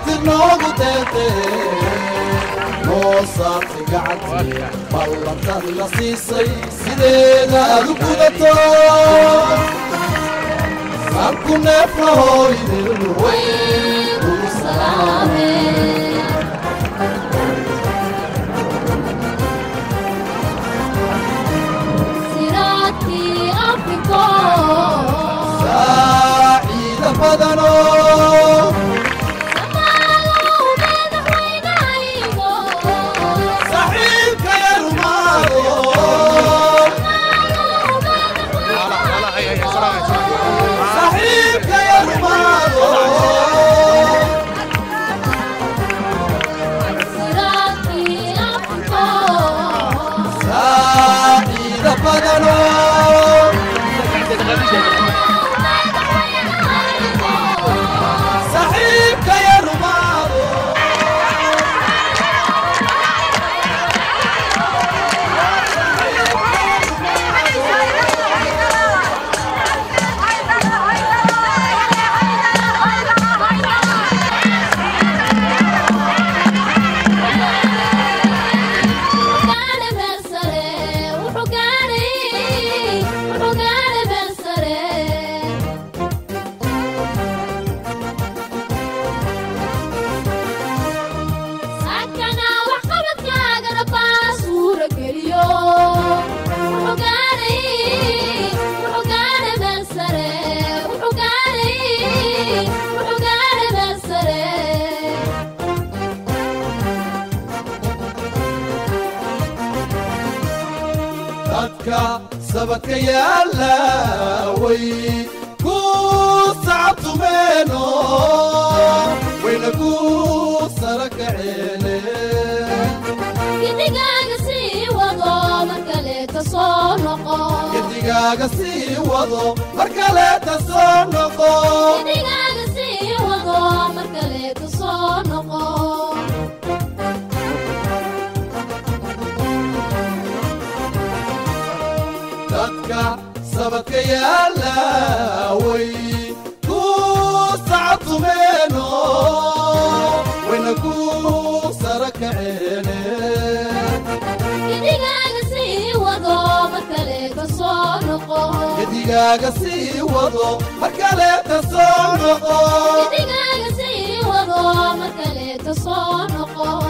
دفاتر نوغو تيتي نوصار تقعدي بالله تلسي سيدينا دكودتو سابكو نفلهو يدلوين وسلامي سيراتي أفكو سعيدة بدنو سبك يا لاوي كو صعبت منو وين كو سرك عيني يدقاق سي وضو مركلة تصنقو يدقاق سي وضو مركلة تصنقو يدقاق سي وضو مركلة تصنقو سبك يا لاوي كو صعبت منو وين كو سرك عيني يدقاق سي وضو مركلة تصنقو يدقاق سي وضو مركلة تصنقو يدقاق سي وضو مركلة تصنقو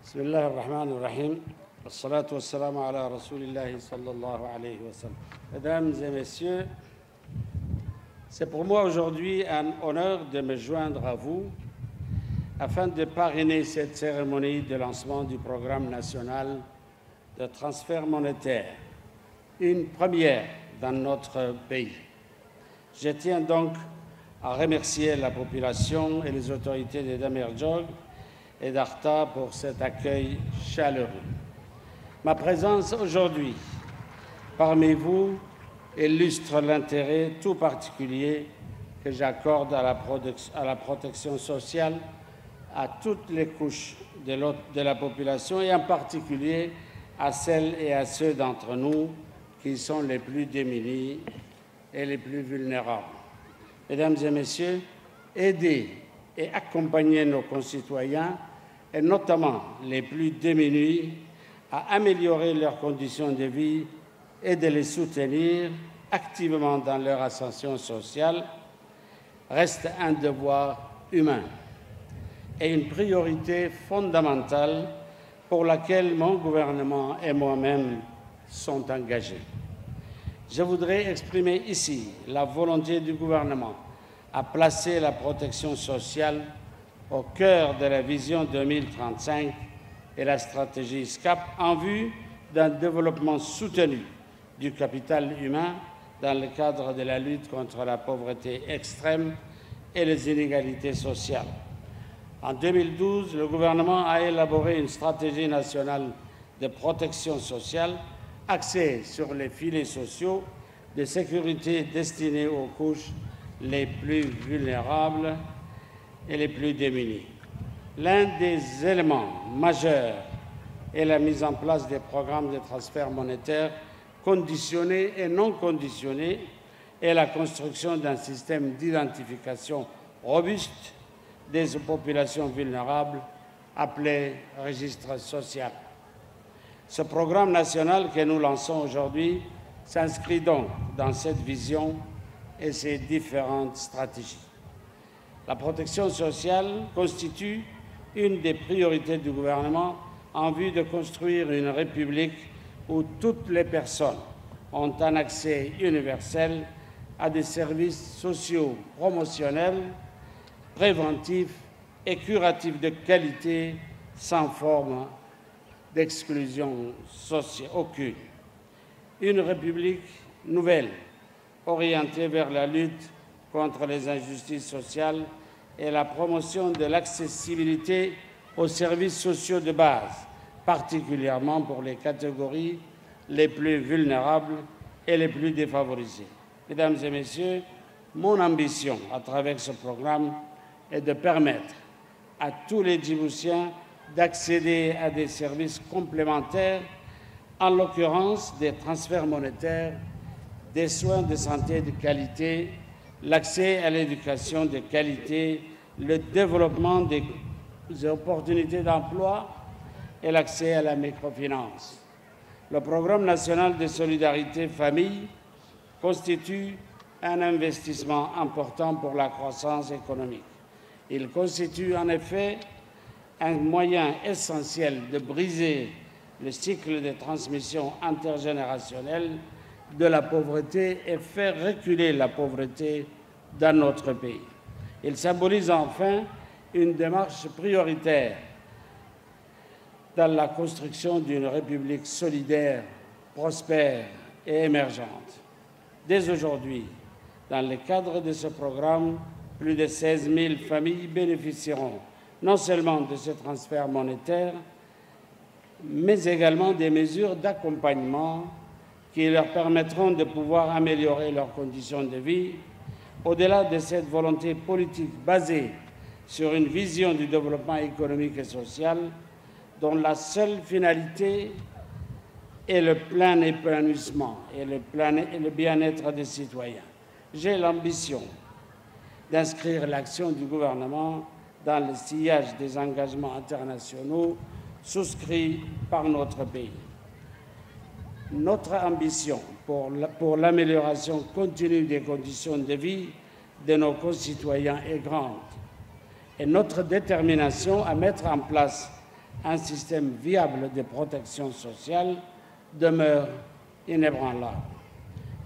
بسم الله الرحمن الرحيم والصلاة والسلام على رسول الله صلى الله عليه وسلم. Mesdames et messieurs, c'est pour moi aujourd'hui un honneur de me joindre à vous afin de parrainer cette cérémonie de lancement du programme national de transfert monétaire, une première dans notre pays. Je tiens donc à remercier la population et les autorités de Damerjog et d'Arta pour cet accueil chaleureux. Ma présence aujourd'hui parmi vous illustre l'intérêt tout particulier que j'accorde à la protection sociale à toutes les couches de la population et en particulier à celles et à ceux d'entre nous qui sont les plus démunis et les plus vulnérables. Mesdames et messieurs, aider et accompagner nos concitoyens et notamment les plus démunis à améliorer leurs conditions de vie et de les soutenir activement dans leur ascension sociale reste un devoir humain et une priorité fondamentale pour laquelle mon gouvernement et moi-même sont engagés. Je voudrais exprimer ici la volonté du gouvernement à placer la protection sociale au cœur de la vision 2035 et la stratégie SCAP en vue d'un développement soutenu du capital humain dans le cadre de la lutte contre la pauvreté extrême et les inégalités sociales. En 2012, le gouvernement a élaboré une stratégie nationale de protection sociale axée sur les filets sociaux de sécurité destinés aux couches les plus vulnérables et les plus démunies. L'un des éléments majeurs est la mise en place des programmes de transfert monétaire conditionnés et non conditionnés et la construction d'un système d'identification robuste des populations vulnérables appelé registre social. Ce programme national que nous lançons aujourd'hui s'inscrit donc dans cette vision et ses différentes stratégies. La protection sociale constitue une des priorités du gouvernement en vue de construire une république où toutes les personnes ont un accès universel à des services sociaux promotionnels, préventifs et curatifs de qualité sans forme d'exclusion sociale aucune. Une république nouvelle, orientée vers la lutte contre les injustices sociales et la promotion de l'accessibilité aux services sociaux de base, particulièrement pour les catégories les plus vulnérables et les plus défavorisées. Mesdames et messieurs, mon ambition à travers ce programme est de permettre à tous les Djiboutiens d'accéder à des services complémentaires, en l'occurrence des transferts monétaires, des soins de santé de qualité, l'accès à l'éducation de qualité, le développement des opportunités d'emploi et l'accès à la microfinance. Le programme national de solidarité famille constitue un investissement important pour la croissance économique. Il constitue en effet un moyen essentiel de briser le cycle de transmission intergénérationnelle de la pauvreté et faire reculer la pauvreté dans notre pays. Il symbolise enfin une démarche prioritaire dans la construction d'une république solidaire, prospère et émergente. Dès aujourd'hui, dans le cadre de ce programme, plus de 16 000 familles bénéficieront non seulement de ce transfert monétaire, mais également des mesures d'accompagnement qui leur permettront de pouvoir améliorer leurs conditions de vie, au-delà de cette volonté politique basée sur une vision du développement économique et social dont la seule finalité est le plein épanouissement et le bien-être des citoyens. J'ai l'ambition d'inscrire l'action du gouvernement dans le sillage des engagements internationaux souscrits par notre pays. Notre ambition pour l'amélioration continue des conditions de vie de nos concitoyens est grande et notre détermination à mettre en place un système viable de protection sociale demeure inébranlable.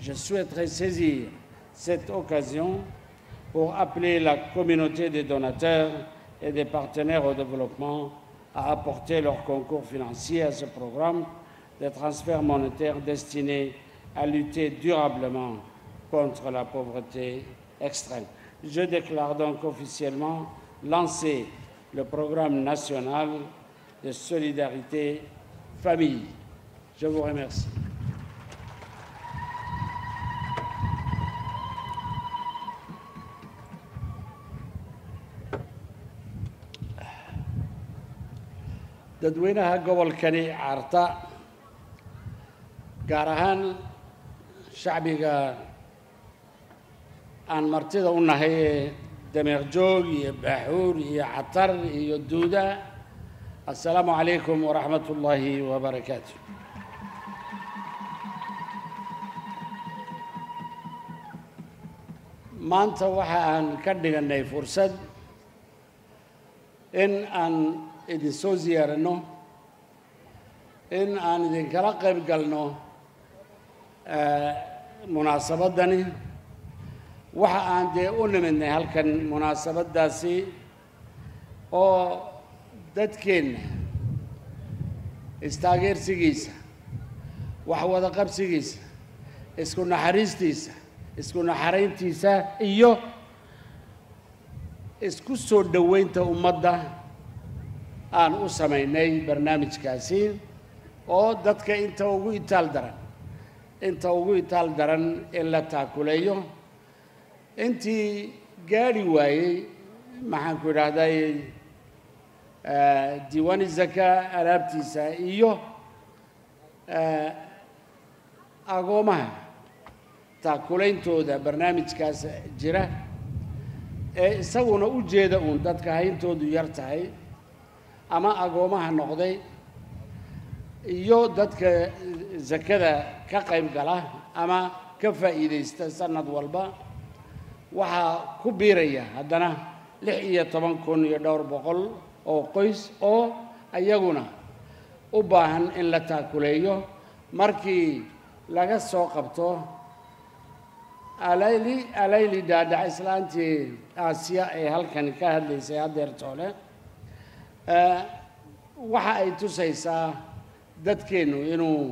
Je souhaiterais saisir cette occasion pour appeler la communauté des donateurs et des partenaires au développement à apporter leur concours financier à ce programme de transfert monétaire destiné à lutter durablement contre la pauvreté extrême. Je déclare donc officiellement lancer le programme national de solidarité famille. Je vous remercie. dadweynaha gobolkani Carta gaar ahaan shacbiga aan martida u nahay ee dameer joog iyo baaxuur iyo catar iyo duuda assalaamu calaykum waraxmatullaahi wabarakaatu maanta waxa aan ka dhiganay fursad in aan idin soo ziyaarano in aan idinkala qayb galno munaasabadani waxa aan dee u nimidnay halkan munaasabadaasi oo dadkeenna istaageersigiisa wax wada qabsigiisa isku naxariistiisa isku naxariintiisa iyo isku soo dhaweynta ummadda aan u sameynay barnaamijkaasi oo dadka inta ugu itaal daran in la taakuleeyo intii gaari waayey maxaan ku idhaahday diiwaani zaka alaabtiisa iyo agoomaha taakuleyntooda barnaamijkaas jira ee isaguna u jeeda uun dadka hayntoodu yar tahay ama agoomaha noqday iyo dadka zakada ka qayb gala ama ka faa'iideysta sanad walba waxaa ku biiraya haddana 16,000 oo qoys oo ayaguna u baahan in la taakuleeyo markii laga soo qabto alayli dhaadhac islaantii aasiya ee halkan ka hadlaysay haddeertoole waxa ay tusaysaa dadkeennu inuu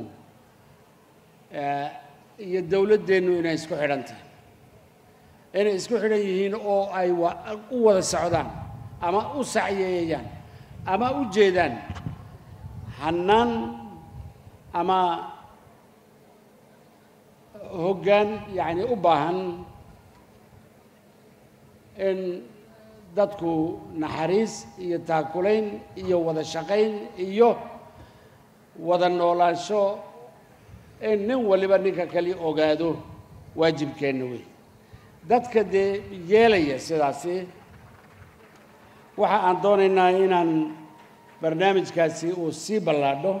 iyo dawladdeennu inay isku xidhan tahay inay isku xidhan yihiin oo ay u wada socdaan ama u sacyeeyaan ama u jeedaan hannaan ama hoggaan yacni u baahan in dadku naxariis iyo taakulayn iyo wada shaqayn iyo wada noolaansho in nin waliba ninka kale ogaado waajibkeenna wey dadka dee yeelaya sidaasi waxa aan doonaynaa inaan barnaamijkaasi uu sii ballaadho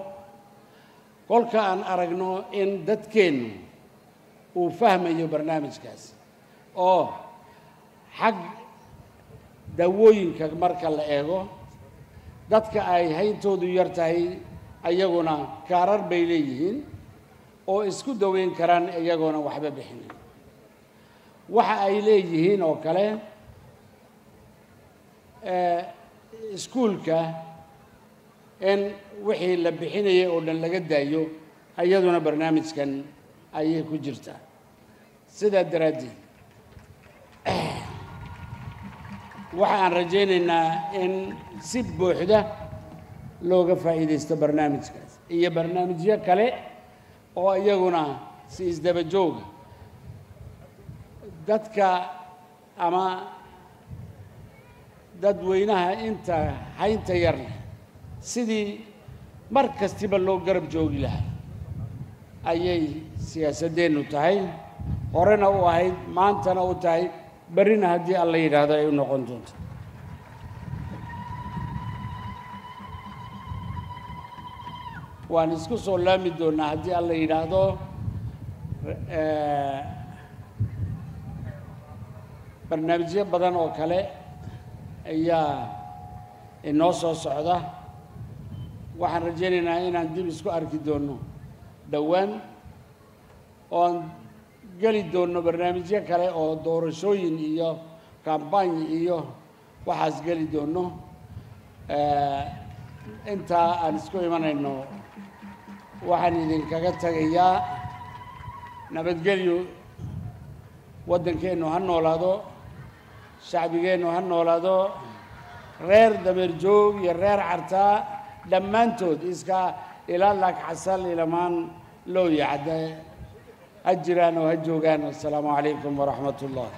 kolka aan aragno in dadkeennu uu fahmayo barnaamijkaasi oo xag daawooyinka marka la eego dadka ay hayntoodu yar tahay ayaguna kaarar bay leeyihiin oo isku daweyn karaan iyagoona waxba bixinin waxa ay leeyihiin oo kale iskuulka in wixii la bixinayay oo dhan laga daayo ayaduna barnaamijkan ayay ku jirtaa sidaa daraaddeed waxa aan rajaynaynaa in si buuxda looga faa'iidaysto barnaamijkaas iyo barnaamijyo kale oo iyaguna si isdaba jooga dadka ama dadweynaha inta haynta yar leh sidii mar kastiba loo garab joogi lahaa ayay siyaasadeennu tahay horena u ahayd maantana u tahay berrina haddii alla yidhaahdo ay u noqon doonto waan isku soo laami doonaa haddii alla yidhaahdo barnaamijyo badan oo kale ayaa inoo soo socda waxaan rajaynaynaa inaan dib isku arki doonno dhowaan oon geli doonno barnaamijyo kale oo doorashooyin iyo kampany iyo waxaas geli doonno intaa aan isku imanayno waxaan idinkaga tagayaa nabadgelyo waddankeennu ha noolaado shacbigeennu ha noolaado reer dameer joog iyo reer cartaa dhammaantood iska ilaa laagxasal ilamaan loo yacda ha jiraan oo ha joogaan assalaamu calaykum waraxmat ullah